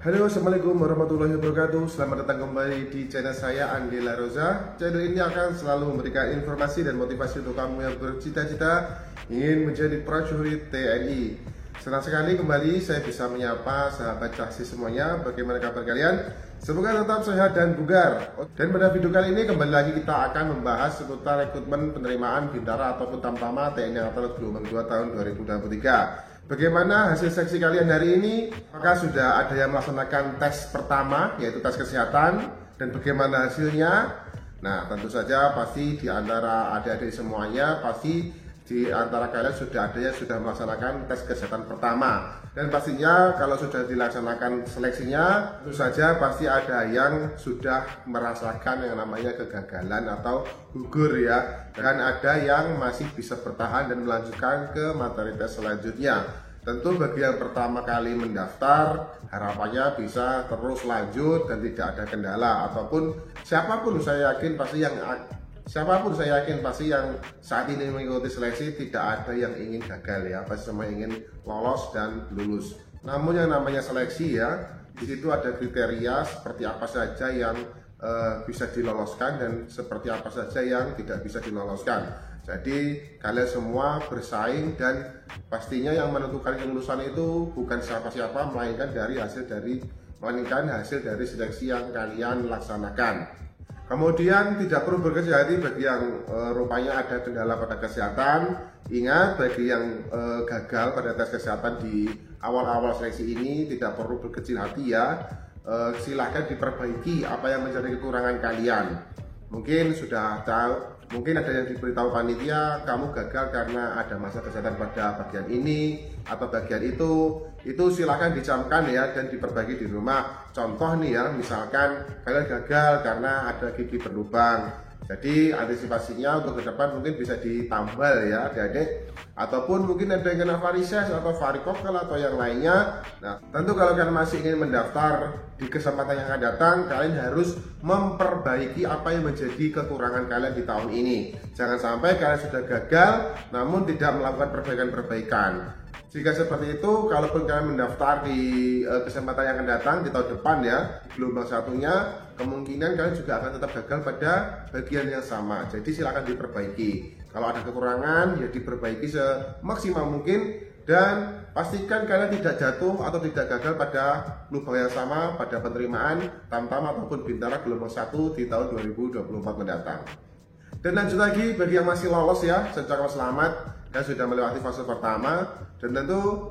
Halo, assalamualaikum warahmatullahi wabarakatuh. Selamat datang kembali di channel saya, Andi La Rosa. Channel ini akan selalu memberikan informasi dan motivasi untuk kamu yang bercita-cita ingin menjadi prajurit TNI. Senang sekali kembali saya bisa menyapa sahabat caksi semuanya. Bagaimana kabar kalian? Semoga tetap sehat dan bugar. Dan pada video kali ini kembali lagi kita akan membahas seputar rekrutmen penerimaan bintara ataupun tamtama TNI Angkatan Gelombang 2 tahun 2023. Bagaimana hasil seleksi kalian hari ini? Apakah sudah ada yang melaksanakan tes pertama, yaitu tes kesehatan, dan bagaimana hasilnya? Nah, tentu saja pasti di antara adik-adik semuanya, pasti di antara kalian sudah ada yang sudah melaksanakan tes kesehatan pertama. Dan pastinya kalau sudah dilaksanakan seleksinya, tentu saja pasti ada yang sudah merasakan yang namanya kegagalan atau gugur ya. Dan ada yang masih bisa bertahan dan melanjutkan ke materi tes selanjutnya. Tentu bagi yang pertama kali mendaftar, harapannya bisa terus lanjut dan tidak ada kendala. Ataupun siapapun saya yakin pasti yang saat ini mengikuti seleksi tidak ada yang ingin gagal ya, pasti semua ingin lolos dan lulus. Namun yang namanya seleksi ya, di situ ada kriteria seperti apa saja yang bisa diloloskan dan seperti apa saja yang tidak bisa diloloskan. Jadi kalian semua bersaing dan pastinya yang menentukan kelulusan itu bukan siapa-siapa melainkan hasil dari seleksi yang kalian laksanakan. Kemudian tidak perlu berkecil hati bagi yang rupanya ada kendala pada kesehatan. Ingat, bagi yang gagal pada tes kesehatan di awal-awal seleksi ini tidak perlu berkecil hati ya. Silahkan diperbaiki apa yang menjadi kekurangan kalian. Mungkin sudah tahu, mungkin ada yang diberitahu panitia kamu gagal karena ada masalah kesehatan pada bagian ini atau bagian itu silahkan dicamkan ya dan diperbaiki di rumah. Contoh nih ya, misalkan kalian gagal karena ada gigi berlubang, jadi antisipasinya untuk ke depan mungkin bisa ditambal ya adik-adik, ataupun mungkin ada yang kena varises atau varikokel atau yang lainnya. Nah, tentu kalau kalian masih ingin mendaftar di kesempatan yang akan datang, kalian harus memperbaiki apa yang menjadi kekurangan kalian di tahun ini. Jangan sampai kalian sudah gagal namun tidak melakukan perbaikan-perbaikan. Jika seperti itu, kalaupun kalian mendaftar di kesempatan yang akan datang di tahun depan ya, di gelombang satunya, kemungkinan kalian juga akan tetap gagal pada bagian yang sama. Jadi silakan diperbaiki. Kalau ada kekurangan, ya diperbaiki semaksimal mungkin dan pastikan kalian tidak jatuh atau tidak gagal pada lubang yang sama pada penerimaan tamtama ataupun bintara gelombang 1 di tahun 2024 mendatang. Dan lanjut lagi bagi yang masih lolos ya, secara selamat dan sudah melewati fase pertama, dan tentu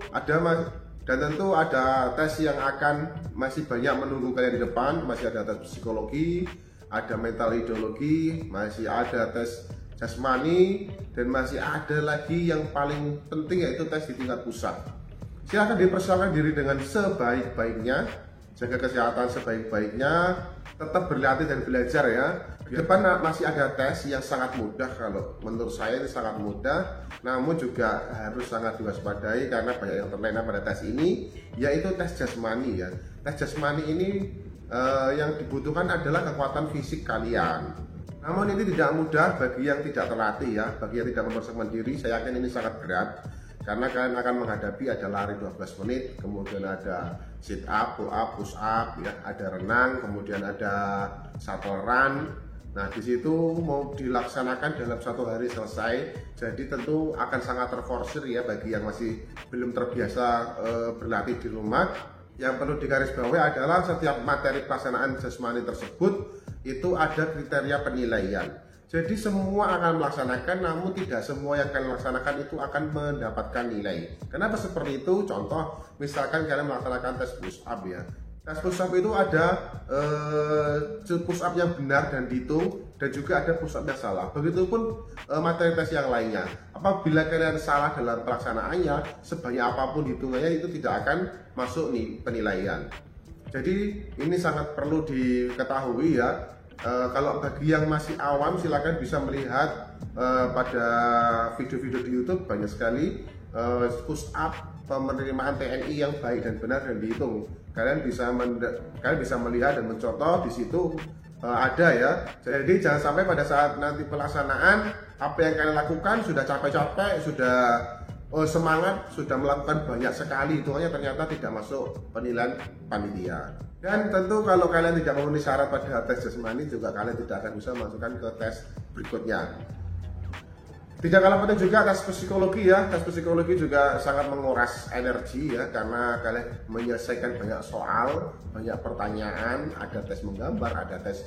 ada tes yang akan masih banyak menunggu kalian di depan. Masih ada tes psikologi, ada mental ideologi, masih ada tes jasmani, dan masih ada lagi yang paling penting yaitu tes di tingkat pusat. Silahkan dipersiapkan diri dengan sebaik-baiknya, jaga kesehatan sebaik-baiknya, tetap berlatih dan belajar ya. Di depan masih ada tes yang sangat mudah, kalau menurut saya ini sangat mudah, namun juga harus sangat diwaspadai karena banyak yang terlena pada tes ini, yaitu tes jasmani ya. Tes jasmani ini yang dibutuhkan adalah kekuatan fisik kalian. Namun ini tidak mudah bagi yang tidak terlatih ya, bagi yang tidak mempersiapkan diri, saya yakin ini sangat berat. Karena kalian akan menghadapi ada lari 12 menit, kemudian ada sit up, pull up, push up, ya, ada renang, kemudian ada shuttle run. Nah, di situ mau dilaksanakan dalam 1 hari selesai, jadi tentu akan sangat terforsir ya bagi yang masih belum terbiasa berlatih di rumah. Yang perlu digarisbawahi adalah setiap materi pelaksanaan jasmani tersebut itu ada kriteria penilaian. Jadi semua akan melaksanakan, namun tidak semua yang kalian laksanakan itu akan mendapatkan nilai. Kenapa seperti itu? Contoh, misalkan kalian melaksanakan tes push up ya. Tes push up itu ada push up yang benar dan dihitung, dan juga ada push up yang salah. Begitupun materi tes yang lainnya. Apabila kalian salah dalam pelaksanaannya, sebanyak apapun hitungannya itu tidak akan masuk nih penilaian. Jadi ini sangat perlu diketahui ya. Kalau bagi yang masih awam, silakan bisa melihat pada video-video di YouTube, banyak sekali push up penerimaan TNI yang baik dan benar dan dihitung. Kalian bisa melihat dan mencontoh di situ ada ya. Jadi jangan sampai pada saat nanti pelaksanaan apa yang kalian lakukan sudah capek-capek, sudah semangat, sudah melakukan banyak sekali, hitungannya ternyata tidak masuk penilaian panitia. Dan tentu kalau kalian tidak memenuhi syarat pada tes jasmani juga kalian tidak akan bisa masukkan ke tes berikutnya. Tidak kalah penting juga tes psikologi ya. Tes psikologi juga sangat menguras energi ya, karena kalian menyelesaikan banyak soal, banyak pertanyaan, ada tes menggambar, ada tes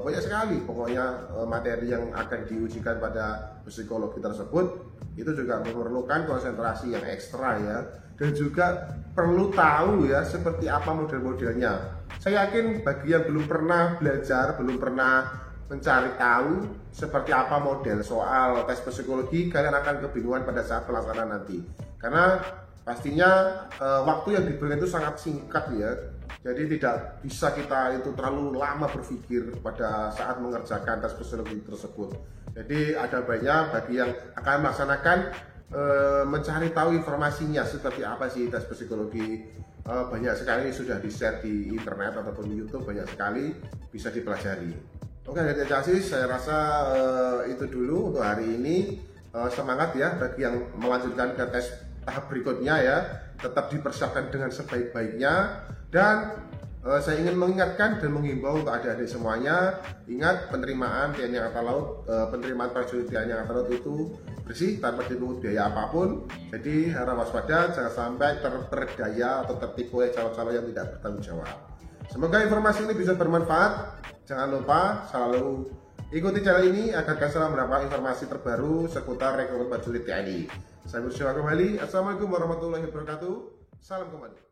banyak sekali pokoknya materi yang akan diujikan pada psikologi tersebut. Itu juga memerlukan konsentrasi yang ekstra ya, dan juga perlu tahu ya seperti apa model-modelnya. Saya yakin bagi yang belum pernah belajar, belum pernah mencari tahu seperti apa model soal tes psikologi, kalian akan kebingungan pada saat pelaksanaan nanti, karena pastinya waktu yang diberikan itu sangat singkat ya. Jadi tidak bisa kita itu terlalu lama berpikir pada saat mengerjakan tes psikologi tersebut. Jadi ada banyak bagi yang akan melaksanakan mencari tahu informasinya seperti apa sih tes psikologi. Banyak sekali sudah di-share di internet ataupun di YouTube, banyak sekali bisa dipelajari. Oke, dari Casis saya rasa itu dulu untuk hari ini. Semangat ya bagi yang melanjutkan ke tes tahap berikutnya ya, tetap dipersiapkan dengan sebaik-baiknya. Dan saya ingin mengingatkan dan menghimbau untuk adik-adik semuanya, ingat penerimaan TNI Angkatan Laut, penerimaan prajurit TNI Angkatan Laut itu bersih tanpa dipungut biaya apapun. Jadi harap waspada, jangan sampai terperdaya atau tertipu oleh calon-calon yang tidak bertanggung jawab. Semoga informasi ini bisa bermanfaat. Jangan lupa selalu ikuti channel ini agar kalian selalu mendapat informasi terbaru seputar rekrutmen prajurit TNI. Saya bersyukur kembali. Assalamualaikum warahmatullahi wabarakatuh. Salam kembali.